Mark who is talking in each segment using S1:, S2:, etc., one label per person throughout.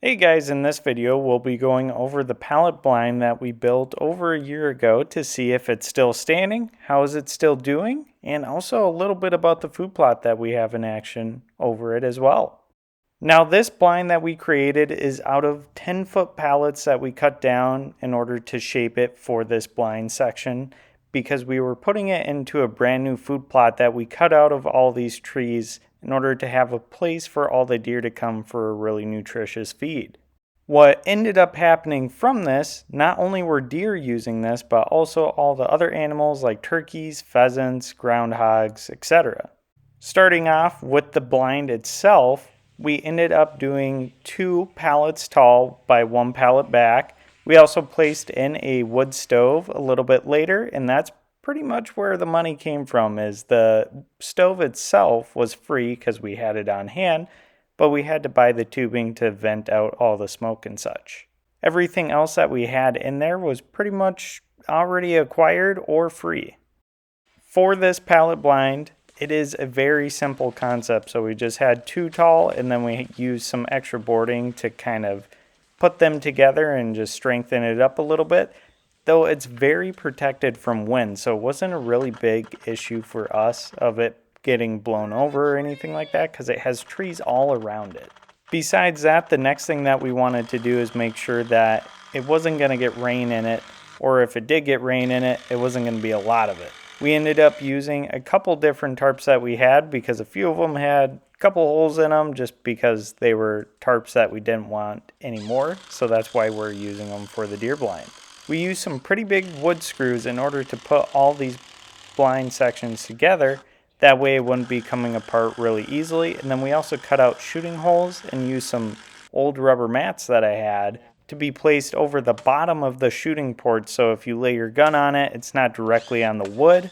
S1: Hey guys, in this video we'll be going over the pallet blind that we built over a year ago to see if it's still standing, how is it still doing, and also a little bit about the food plot that we have in action over it as well. Now this blind that we created is out of 10-foot pallets that we cut down in order to shape it for this blind section because we were putting it into a brand new food plot that we cut out of all these trees in order to have a place for all the deer to come for a really nutritious feed. What ended up happening from this, not only were deer using this, but also all the other animals like turkeys, pheasants, groundhogs, etc. Starting off with the blind itself, we ended up doing 2 pallets tall by 1 pallet back. We also placed in a wood stove a little bit later, and that's pretty much where the money came from. Is the stove itself was free because we had it on hand, but we had to buy the tubing to vent out all the smoke and such. Everything else that we had in there was pretty much already acquired or free. For this pallet blind, it is a very simple concept. So we just had 2 tall and then we used some extra boarding to kind of put them together and just strengthen it up a little bit. Though it's very protected from wind, so it wasn't a really big issue for us of it getting blown over or anything like that because it has trees all around it. Besides that, the next thing that we wanted to do is make sure that it wasn't going to get rain in it, or if it did get rain in it, it wasn't going to be a lot of it. We ended up using a couple different tarps that we had because a few of them had a couple holes in them just because they were tarps that we didn't want anymore, so that's why we're using them for the deer blind. We used some pretty big wood screws in order to put all these blind sections together. That way it wouldn't be coming apart really easily. And then we also cut out shooting holes and used some old rubber mats that I had to be placed over the bottom of the shooting port. So if you lay your gun on it, it's not directly on the wood.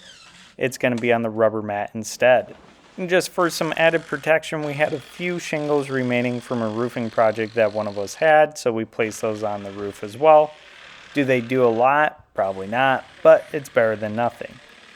S1: It's going to be on the rubber mat instead. And just for some added protection, we had a few shingles remaining from a roofing project that one of us had. So we placed those on the roof as well. Do they do a lot? Probably not, but it's better than nothing.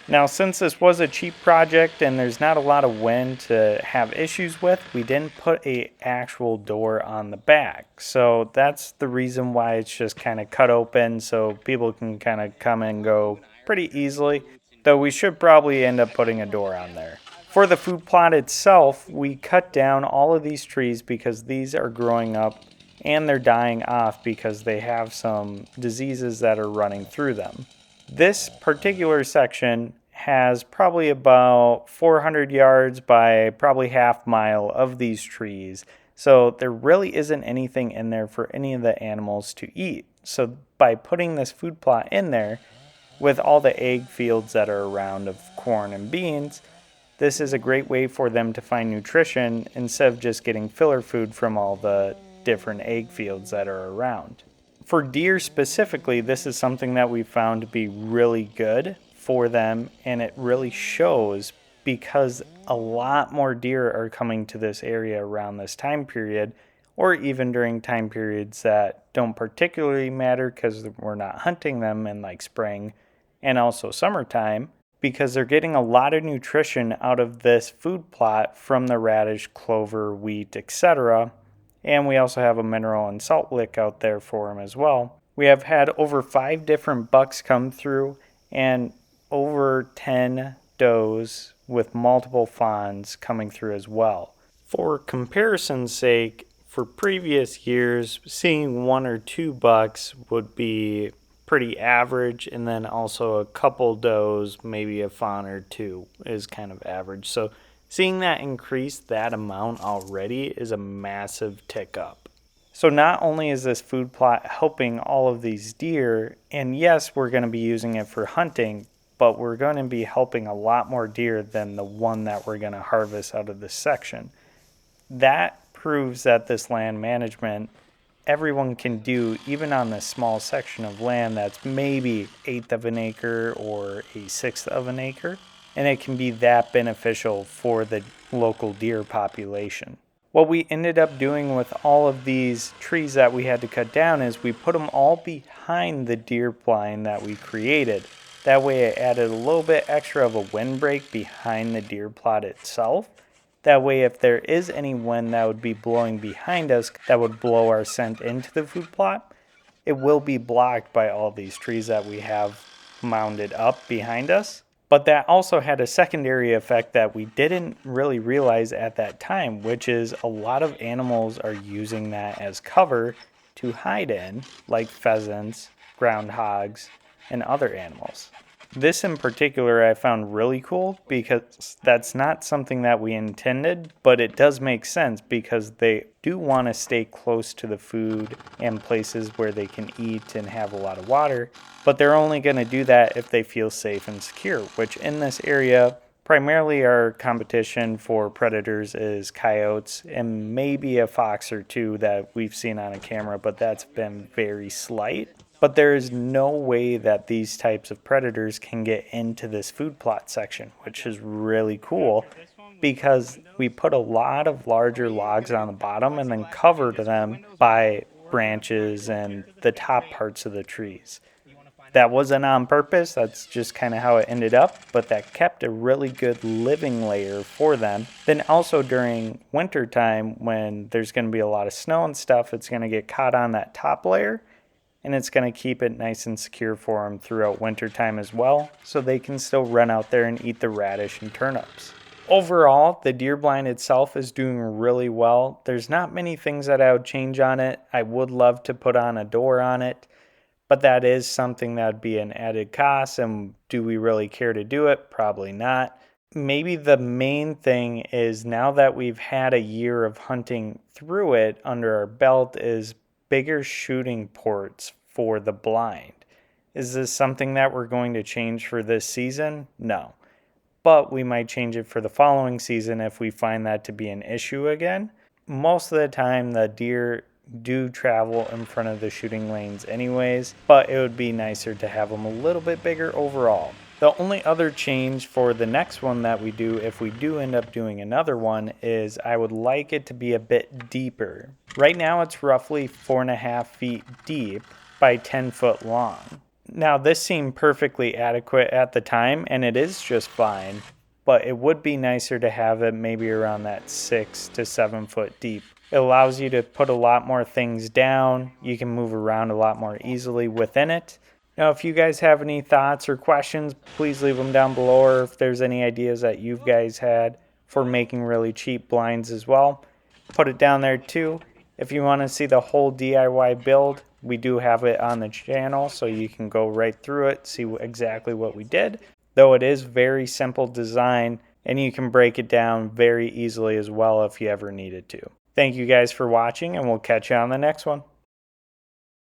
S1: Now, since this was a cheap project and there's not a lot of wind to have issues with, we didn't put an actual door on the back. So that's the reason why it's just kind of cut open so people can kind of come and go pretty easily, though we should probably end up putting a door on there. For the food plot itself, we cut down all of these trees because these are growing up and they're dying off because they have some diseases that are running through them. This particular section has probably about 400 yards by probably half mile of these trees. So there really isn't anything in there for any of the animals to eat. So by putting this food plot in there with all the egg fields that are around of corn and beans, this is a great way for them to find nutrition instead of just getting filler food from all the different egg fields that are around. For deer specifically, this is something that we found to be really good for them, and it really shows because a lot more deer are coming to this area around this time period, or even during time periods that don't particularly matter because we're not hunting them in like spring and also summertime, because they're getting a lot of nutrition out of this food plot from the radish, clover, wheat, etc. And we also have a mineral and salt lick out there for them as well. We have had over 5 different bucks come through and over 10 does with multiple fawns coming through as well. For comparison's sake, for previous years, seeing 1 or 2 bucks would be pretty average, and then also a couple does, maybe a fawn or 2 is kind of average. So seeing that increase that amount already is a massive tick up. So not only is this food plot helping all of these deer, and yes, we're going to be using it for hunting, but we're going to be helping a lot more deer than the one that we're going to harvest out of this section. That proves that this land management everyone can do, even on this small section of land that's maybe 1/8 of an acre or a 1/6 of an acre. And it can be that beneficial for the local deer population. What we ended up doing with all of these trees that we had to cut down is we put them all behind the deer blind that we created. That way it added a little bit extra of a windbreak behind the deer plot itself. That way, if there is any wind that would be blowing behind us that would blow our scent into the food plot, it will be blocked by all these trees that we have mounded up behind us. But that also had a secondary effect that we didn't really realize at that time, which is a lot of animals are using that as cover to hide in, like pheasants, groundhogs, and other animals. This in particular I found really cool because that's not something that we intended, but it does make sense because they do want to stay close to the food and places where they can eat and have a lot of water, but they're only going to do that if they feel safe and secure, which in this area, primarily our competition for predators is coyotes and maybe a fox or two that we've seen on a camera, but that's been very slight. But there is no way that these types of predators can get into this food plot section, which is really cool because we put a lot of larger logs on the bottom and then covered them by branches and the top parts of the trees. That wasn't on purpose, that's just kind of how it ended up, but that kept a really good living layer for them. Then also during winter time, when there's going to be a lot of snow and stuff, it's going to get caught on that top layer, and it's going to keep it nice and secure for them throughout winter time as well, so they can still run out there and eat the radish and turnips. Overall, the deer blind itself is doing really well. There's not many things that I would change on it. I would love to put on a door on it, but that is something that would be an added cost, and do we really care to do it? Probably not. Maybe the main thing is, now that we've had a year of hunting through it under our belt, is bigger shooting ports for the blind. Is this something that we're going to change for this season? No. But we might change it for the following season if we find that to be an issue again. Most of the time the deer do travel in front of the shooting lanes anyways, but it would be nicer to have them a little bit bigger overall. The only other change for the next one that we do, if we do end up doing another one, is I would like it to be a bit deeper. Right now it's roughly 4.5 feet deep by 10 foot long. Now this seemed perfectly adequate at the time, and it is just fine, but it would be nicer to have it maybe around that 6 to 7 foot deep. It allows you to put a lot more things down. You can move around a lot more easily within it. Now, if you guys have any thoughts or questions, please leave them down below, or if there's any ideas that you guys had for making really cheap blinds as well, put it down there too. If you want to see the whole DIY build, we do have it on the channel, so you can go right through it, see exactly what we did. Though it is very simple design, and you can break it down very easily as well if you ever needed to. Thank you guys for watching, and we'll catch you on the next one.